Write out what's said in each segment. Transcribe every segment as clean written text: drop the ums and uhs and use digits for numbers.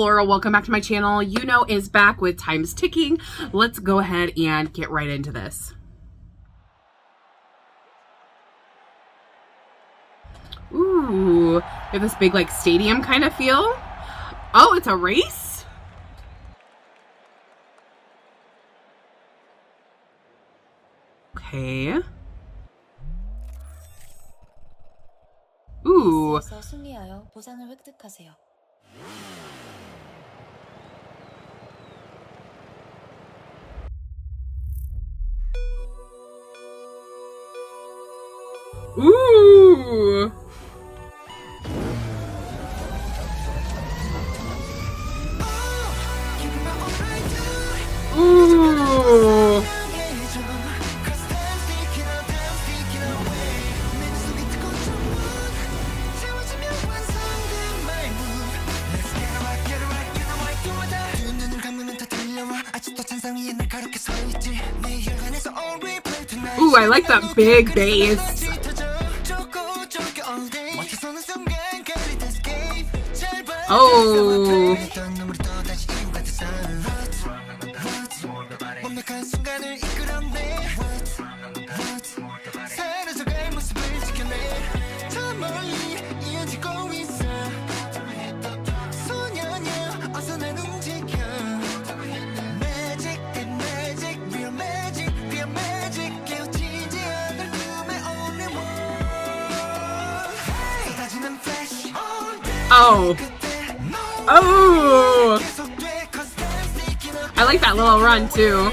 Floral. Welcome back to my channel. Yuno is back with Time's Ticking. Let's go ahead and get right into this. Ooh, we have this big like stadium kind of feel. Oh, it's a race? Okay. Ooh. 승리하여 보상을 획득하세요. Ooh. Ooh. Ooh, I like that big bass. Oh. Oh. Oh. I like that little run too.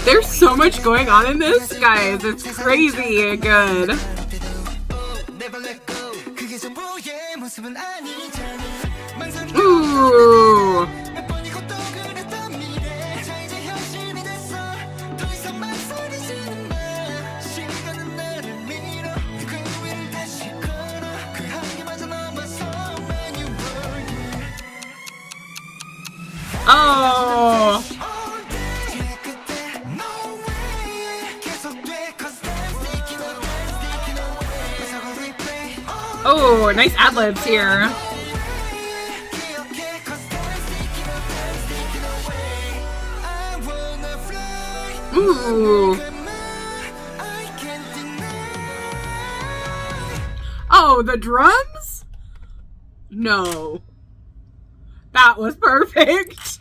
There's so much going on in this, guys. It's crazy good. Ooh. Oh. Oh, nice ad-libs here. Ooh. Oh, the drums? No. That was perfect.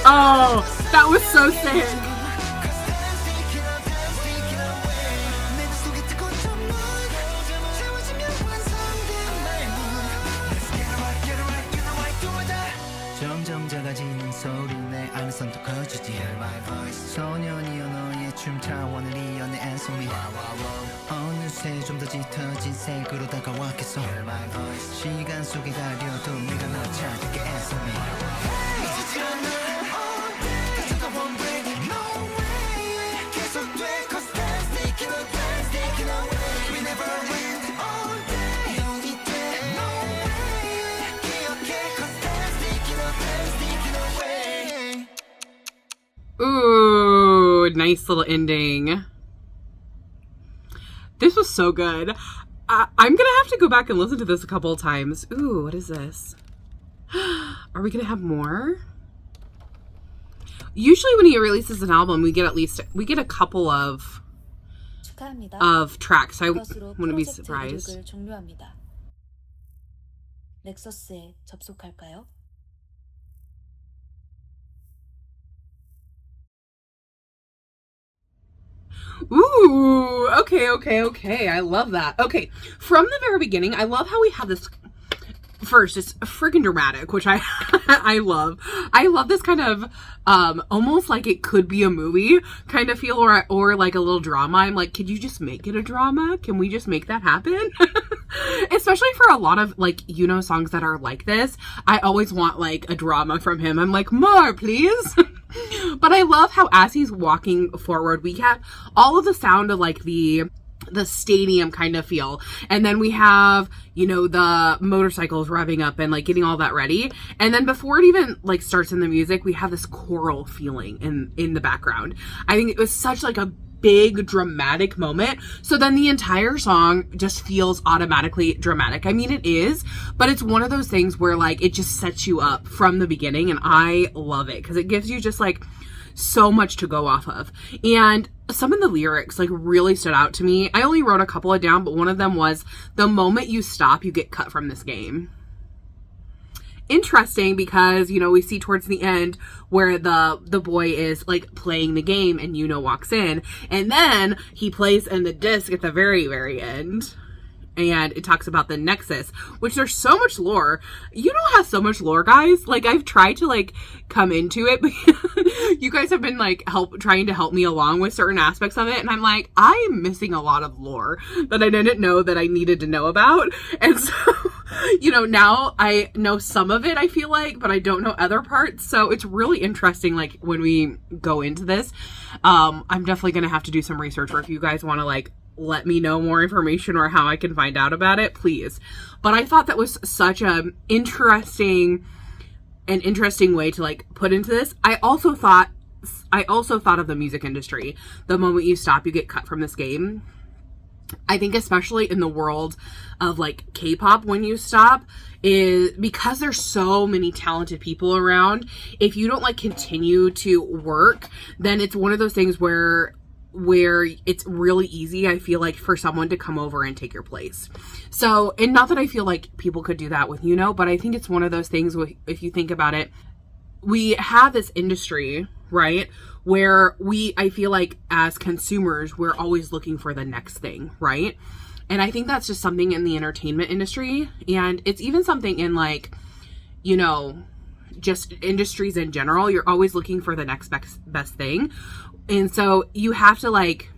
Oh, that was so sick. 점점 작아지는 소리 내 안에선 더 커지지 소년이여 너의 춤 차원을 이어내 Answer me 어느새 좀 더 짙어진 색으로 다가왔겠어 시간 속에 가려도 네가 널 찾을게 Answer me Ooh, nice little ending. This was so good. I'm gonna have to go back and listen to this a couple of times. Ooh, what is this? Are we gonna have more? Usually when he releases an album, we get a couple of tracks. I wouldn't be surprised. 넥서스에 접속할까요? Ooh, okay. I love that. Okay, from the very beginning, I love how we have this. First, it's freaking dramatic, which I I love. I love this kind of almost like it could be a movie kind of feel, or like a little drama. I'm like, could you just make it a drama? Can we just make that happen? Especially for a lot of like Yuno songs that are like this, I always want like a drama from him. I'm like, more please. But I love how as he's walking forward, we have all of the sound of like the stadium kind of feel, and then we have, you know, the motorcycles revving up and like getting all that ready, and then before it even like starts in the music, we have this choral feeling in the background. I think it was such like a big dramatic moment, so then the entire song just feels automatically dramatic. I mean, it is, but it's one of those things where like it just sets you up from the beginning, and I love it because it gives you just like so much to go off of. And some of the lyrics like really stood out to me. I only wrote a couple of down, but one of them was, the moment you stop, you get cut from this game. Interesting, because, you know, we see towards the end where the boy is like playing the game and Yuno walks in, and then he plays in the disc at the very, very end. And it talks about the Nexus, which there's so much lore. Yuno has so much lore, guys. Like, I've tried to like come into it, but you guys have been like trying to help me along with certain aspects of it, and I'm like, I'm missing a lot of lore that I didn't know that I needed to know about. And so, you know, now I know some of it, I feel like, but I don't know other parts. So it's really interesting, like, when we go into this. I'm definitely gonna have to do some research, or if you guys want to like let me know more information or how I can find out about it, please. But I thought that was such an interesting way to like put into this. I also thought of the music industry. The moment you stop, you get cut from this game. I think especially in the world of like K-pop, when you stop, is because there's so many talented people around. If you don't like continue to work, then it's one of those things where it's really easy, I feel like, for someone to come over and take your place. So, and not that I feel like people could do that with Yuno, but I think it's one of those things, if you think about it, we have this industry, right, where I feel like as consumers, we're always looking for the next thing, right? And I think that's just something in the entertainment industry, and it's even something in like, you know, just industries in general. You're always looking for the next best thing. And so you have to like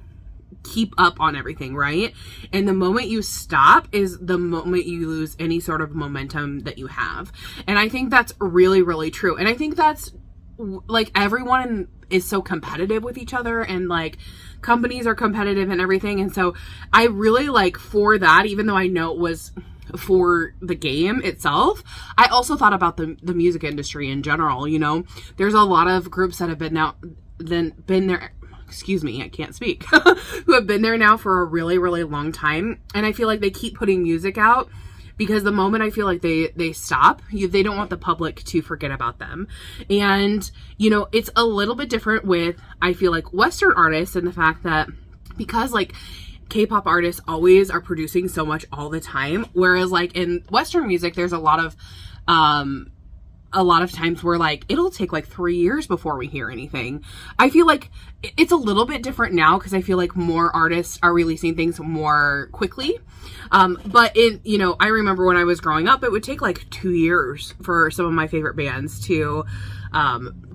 keep up on everything, right? And the moment you stop is the moment you lose any sort of momentum that you have. And I think that's really, really true. And I think that's like, everyone is so competitive with each other, and like companies are competitive and everything. And so I really like, for that, even though I know it was for the game itself, I also thought about the music industry in general. You know, there's a lot of groups that have been there, excuse me, I can't speak, who have been there now for a really, really long time. And I feel like they keep putting music out because the moment I feel like they stop, they don't want the public to forget about them. And, you know, it's a little bit different with, I feel like, Western artists, and the fact that because like K-pop artists always are producing so much all the time, whereas like in Western music, there's a lot of times where like it'll take like 3 years before we hear anything. I feel like it's a little bit different now because I feel like more artists are releasing things more quickly. But you know, I remember when I was growing up, it would take like 2 years for some of my favorite bands to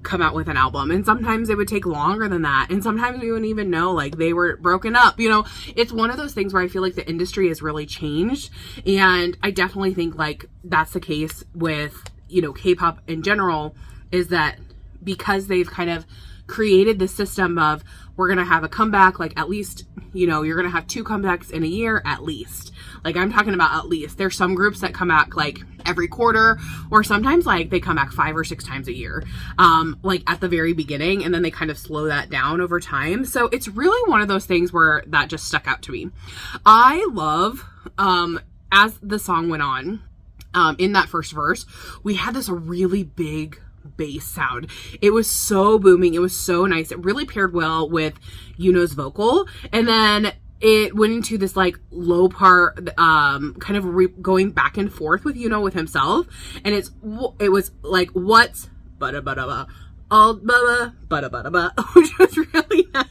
come out with an album, and sometimes it would take longer than that, and sometimes we wouldn't even know like they were broken up. You know, it's one of those things where I feel like the industry has really changed, and I definitely think like that's the case with, you know, K-pop in general, is that because they've kind of created this system of, we're going to have a comeback, like at least, you know, you're going to have 2 comebacks in a year at least. Like, I'm talking about at least. There's some groups that come back like every quarter, or sometimes like they come back 5 or 6 times a year, like at the very beginning, and then they kind of slow that down over time. So it's really one of those things where that just stuck out to me. I love, as the song went on, in that first verse, we had this really big bass sound. It was so booming. It was so nice. It really paired well with Yuno's vocal. And then it went into this like low part, kind of going back and forth with Yuno with himself. And it was like, what's ba-da-ba-da-ba, all ba-da-ba-da-ba, which was really nice.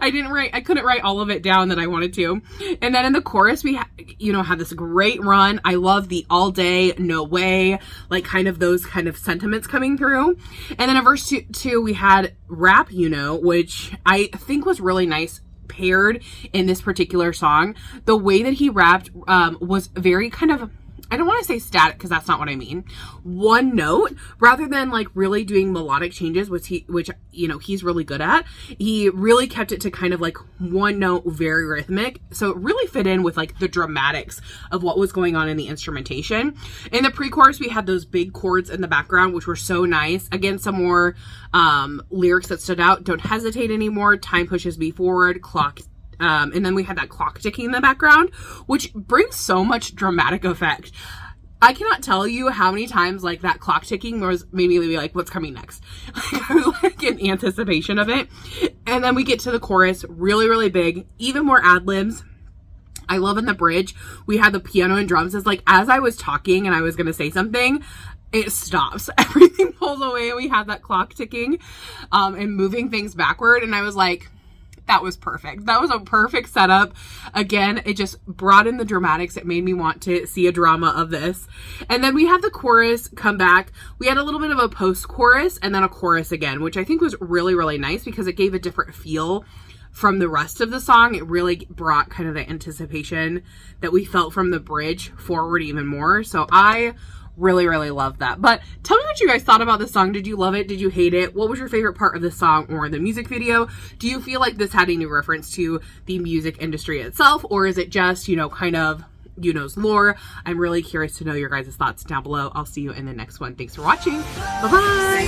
I couldn't write all of it down that I wanted to. And then in the chorus, we had this great run. I love the all day, no way, like kind of those kind of sentiments coming through. And then in verse 2, we had rap Yuno, which I think was really nice, paired in this particular song. The way that he rapped was very kind of, I don't want to say static because that's not what I mean. One note, rather than like really doing melodic changes, which you know, he's really good at. He really kept it to kind of like one note, very rhythmic. So it really fit in with like the dramatics of what was going on in the instrumentation. In the pre-chorus, we had those big chords in the background, which were so nice. Again, some more lyrics that stood out. Don't hesitate anymore. Time pushes me forward. Clock. And then we had that clock ticking in the background, which brings so much dramatic effect. I cannot tell you how many times like that clock ticking was made me be like, what's coming next? I was like in anticipation of it. And then we get to the chorus, really, really big, even more ad-libs. I love in the bridge, we had the piano and drums. It's like, as I was talking and I was going to say something, it stops. Everything pulls away and we have that clock ticking and moving things backward. And I was like, that was perfect. That was a perfect setup. Again, it just brought in the dramatics. It made me want to see a drama of this. And then we had the chorus come back. We had a little bit of a post-chorus and then a chorus again, which I think was really, really nice because it gave a different feel from the rest of the song. It really brought kind of the anticipation that we felt from the bridge forward even more. So I really, really love that. But tell me what you guys thought about this song. Did you love it? Did you hate it? What was your favorite part of the song or the music video? Do you feel like this had any reference to the music industry itself, or is it just, you know, kind of Yuno's lore? I'm really curious to know your guys' thoughts down below. I'll see you in the next one. Thanks for watching. Bye-bye.